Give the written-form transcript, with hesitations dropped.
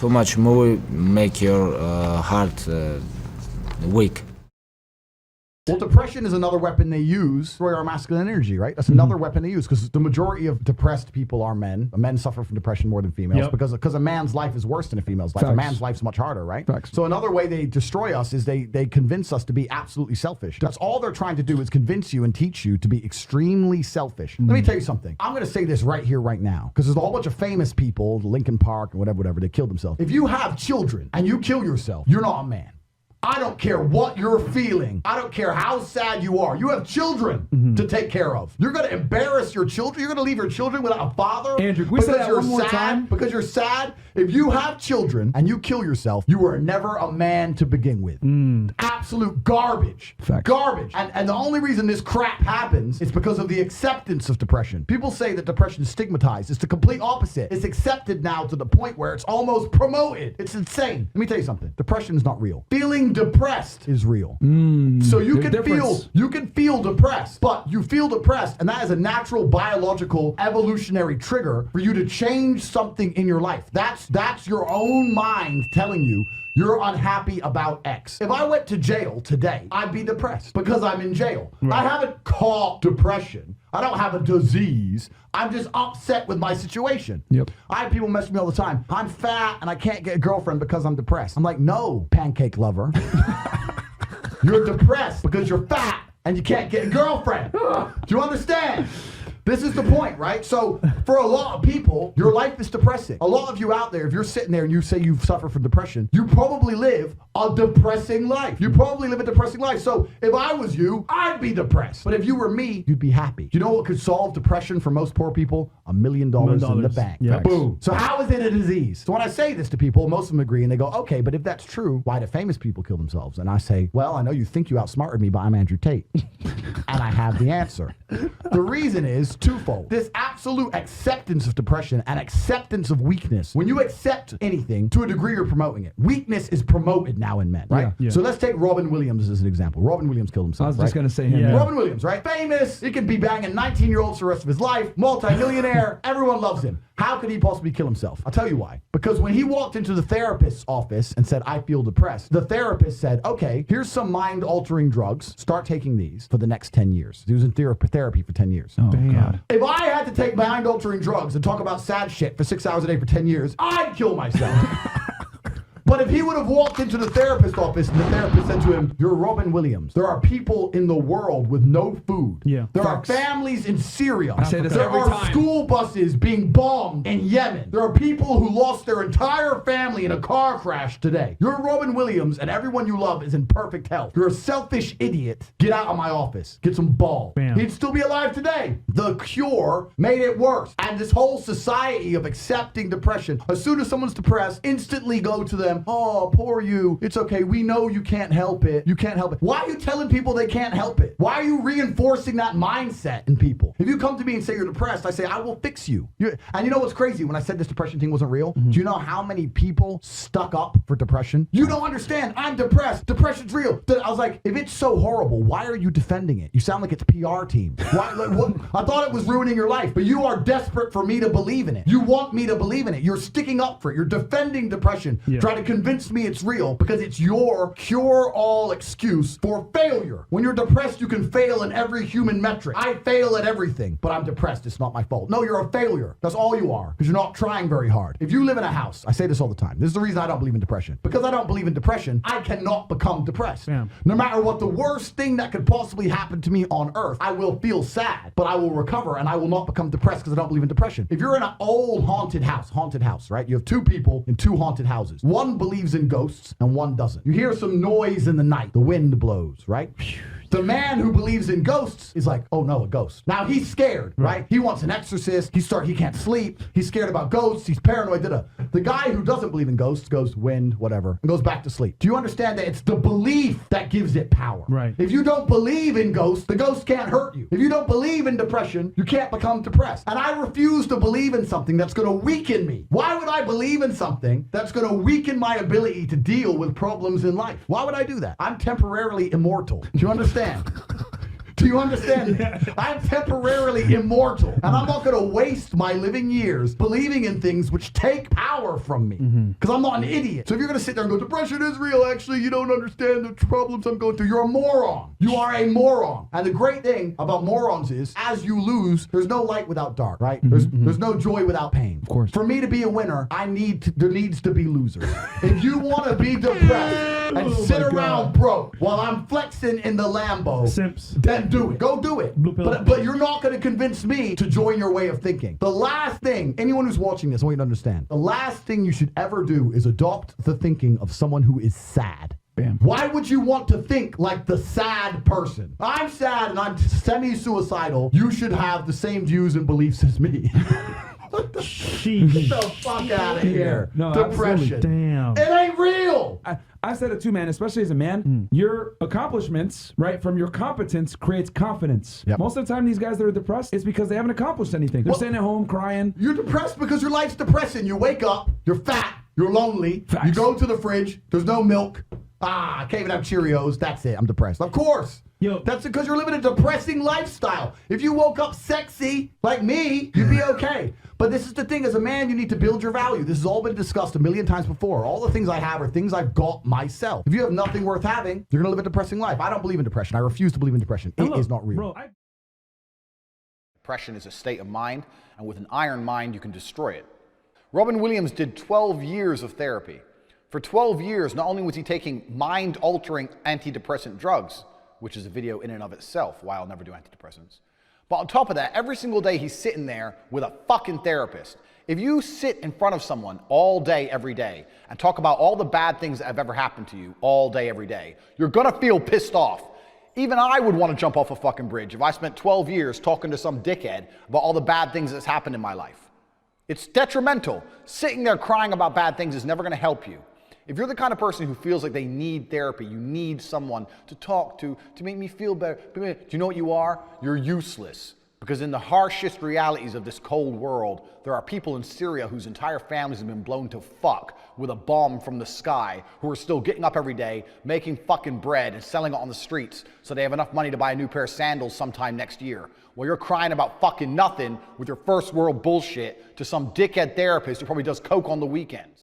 Too much movie make your heart weak. Well, depression is another weapon they use to destroy our masculine energy, right? That's another weapon they use because the majority of depressed people are men. Men suffer from depression more than females because a man's life is worse than a female's life. A man's life's much harder, right? So another way they destroy us is they convince us to be absolutely selfish. That's all they're trying to do is convince you and teach you to be extremely selfish. Let me tell you something. I'm going to say this right here, right now, because there's a whole bunch of famous people, Lincoln Park and whatever, they killed themselves. If you have children and you kill yourself, you're not a man. I don't care what you're feeling. I don't care how sad you are. You have children to take care of. You're going to embarrass your children. You're going to leave your children without a father. Andrew, can we say that one more time? Because you're sad. If you have children and you kill yourself, you were never a man to begin with. Absolute garbage. Garbage. And the only reason this crap happens is because of the acceptance of depression. People say that depression is stigmatized. It's the complete opposite. It's accepted now to the point where it's almost promoted. It's insane. Let me tell you something. Depression is not real. Feeling depressed is real. So you can feel depressed, but you feel depressed, and that is a natural biological evolutionary trigger for you to change something in your life. That's your own mind telling you you're unhappy about X. If I went to jail today, I'd be depressed because I'm in jail. I haven't caught depression. I don't have a disease. I'm just upset with my situation. I have people mess with me all the time. I'm fat and I can't get a girlfriend because I'm depressed. I'm like, no, pancake lover. You're depressed because you're fat and you can't get a girlfriend. Do you understand? This is the point, right? So for a lot of people, your life is depressing. A lot of you out there, if you're sitting there and you say you've suffered from depression, you probably live a depressing life. You probably live a depressing life. So if I was you, I'd be depressed. But if you were me, you'd be happy. You know what could solve depression for most poor people? $1 million in the bank. Boom. So how is it a disease? So when I say this to people, most of them agree and they go, okay, but if that's true, why do famous people kill themselves? And I say, well, I know you think you outsmarted me, but I'm Andrew Tate. And I have the answer. The reason is twofold. This absolute acceptance of depression and acceptance of weakness. When you accept anything, to a degree, you're promoting it. Weakness is promoted now in men, right? So let's take Robin Williams as an example. Robin Williams killed himself, I was just going to say him. Robin Williams, right? Famous. He could be banging 19-year-olds for the rest of his life. Multi-millionaire. Everyone loves him. How could he possibly kill himself? I'll tell you why. Because when he walked into the therapist's office and said, I feel depressed, the therapist said, okay, here's some mind-altering drugs. Start taking these for the next 10 years. He was in therapy for 10 years. Oh, God. If I had to take mind-altering drugs and talk about sad shit for 6 hours a day for 10 years, I'd kill myself. But if he would have walked into the therapist's office and the therapist said to him, you're Robin Williams. There are people in the world with no food. There are families in Syria. I say this there every are time. school buses being bombed in Yemen. There are people who lost their entire family in a car crash today. You're Robin Williams and everyone you love is in perfect health. You're a selfish idiot. Get out of my office. Get some balls. He'd still be alive today. The cure made it worse. And this whole society of accepting depression, as soon as someone's depressed, instantly go to them, oh, poor you. It's okay. We know you can't help it. You can't help it. Why are you telling people they can't help it? Why are you reinforcing that mindset in people? If you come to me and say you're depressed, I say, I will fix you. And you know what's crazy? When I said this depression thing wasn't real, do you know how many people stuck up for depression? You don't understand. I'm depressed. Depression's real. I was like, if it's so horrible, why are you defending it? You sound like it's PR team. Why? Like, what? I thought it was ruining your life, but you are desperate for me to believe in it. You want me to believe in it. You're sticking up for it. You're defending depression. Trying to convince me it's real because it's your cure-all excuse for failure. When you're depressed, you can fail in every human metric. I fail at everything, but I'm depressed. It's not my fault. No, you're a failure. That's all you are because you're not trying very hard. If you live in a house, I say this all the time. This is the reason I don't believe in depression. Because I don't believe in depression, I cannot become depressed. No matter what the worst thing that could possibly happen to me on earth, I will feel sad, but I will recover and I will not become depressed because I don't believe in depression. If you're in an old haunted house, right? You have two people in two haunted houses. One believes in ghosts and one doesn't. You hear some noise in the night. The wind blows, right? The man who believes in ghosts is like, oh no, a ghost. Now he's scared, right? He wants an exorcist. He can't sleep. He's scared about ghosts. He's paranoid. The guy who doesn't believe in ghosts goes wind, whatever, and goes back to sleep. Do you understand that it's the belief that gives it power? Right. If you don't believe in ghosts, the ghost can't hurt you. If you don't believe in depression, you can't become depressed. And I refuse to believe in something that's going to weaken me. Why would I believe in something that's going to weaken my ability to deal with problems in life? Why would I do that? I'm temporarily immortal. Do you understand? Do you understand me? I'm temporarily immortal, and I'm not going to waste my living years believing in things which take power from me, because I'm not an idiot. So if you're going to sit there and go, depression is real, actually, you don't understand the problems I'm going through, you're a moron. You are a moron. And the great thing about morons is, as you lose, there's no light without dark, right? There's no joy without pain. Of course. For me to be a winner, there needs to be losers. If you want to be depressed and sit around broke while I'm flexing in the Lambo, Simps. then do it. Go do it. Blue pill. But you're not going to convince me to join your way of thinking. The last thing, anyone who's watching this, I want you to understand, the last thing you should ever do is adopt the thinking of someone who is sad. Bam. Why would you want to think like the sad person? I'm sad and I'm semi-suicidal. You should have the same views and beliefs as me. Get the fuck out of here. No, Depression. absolutely. Damn. It ain't real. I said it too, man, especially as a man. Your accomplishments, right, from your competence creates confidence. Yep. Most of the time, these guys that are depressed, it's because they haven't accomplished anything. They're staying at home crying. You're depressed because your life's depressing. You wake up, you're fat, you're lonely. Facts. You go to the fridge, there's no milk. I can't even have Cheerios. That's it. I'm depressed. Of course. Yo. That's because you're living a depressing lifestyle. If you woke up sexy like me, you'd be okay. But this is the thing. As a man, you need to build your value. This has all been discussed a million times before. All the things I have are things I've got myself. If you have nothing worth having, you're going to live a depressing life. I don't believe in depression. I refuse to believe in depression. It is not real. Bro, Depression is a state of mind, and with an iron mind, you can destroy it. Robin Williams did 12 years of therapy. For 12 years, not only was he taking mind-altering antidepressant drugs, which is a video in and of itself, why I'll never do antidepressants, but on top of that, every single day he's sitting there with a fucking therapist. If you sit in front of someone all day, every day, and talk about all the bad things that have ever happened to you all day, every day, you're gonna feel pissed off. Even I would want to jump off a fucking bridge if I spent 12 years talking to some dickhead about all the bad things that's happened in my life. It's detrimental. Sitting there crying about bad things is never gonna help you. If you're the kind of person who feels like they need therapy, you need someone to talk to make me feel better, do you know what you are? You're useless. Because in the harshest realities of this cold world, there are people in Syria whose entire families have been blown to fuck with a bomb from the sky, who are still getting up every day, making fucking bread and selling it on the streets so they have enough money to buy a new pair of sandals sometime next year. While you're crying about fucking nothing with your first world bullshit to some dickhead therapist who probably does coke on the weekends.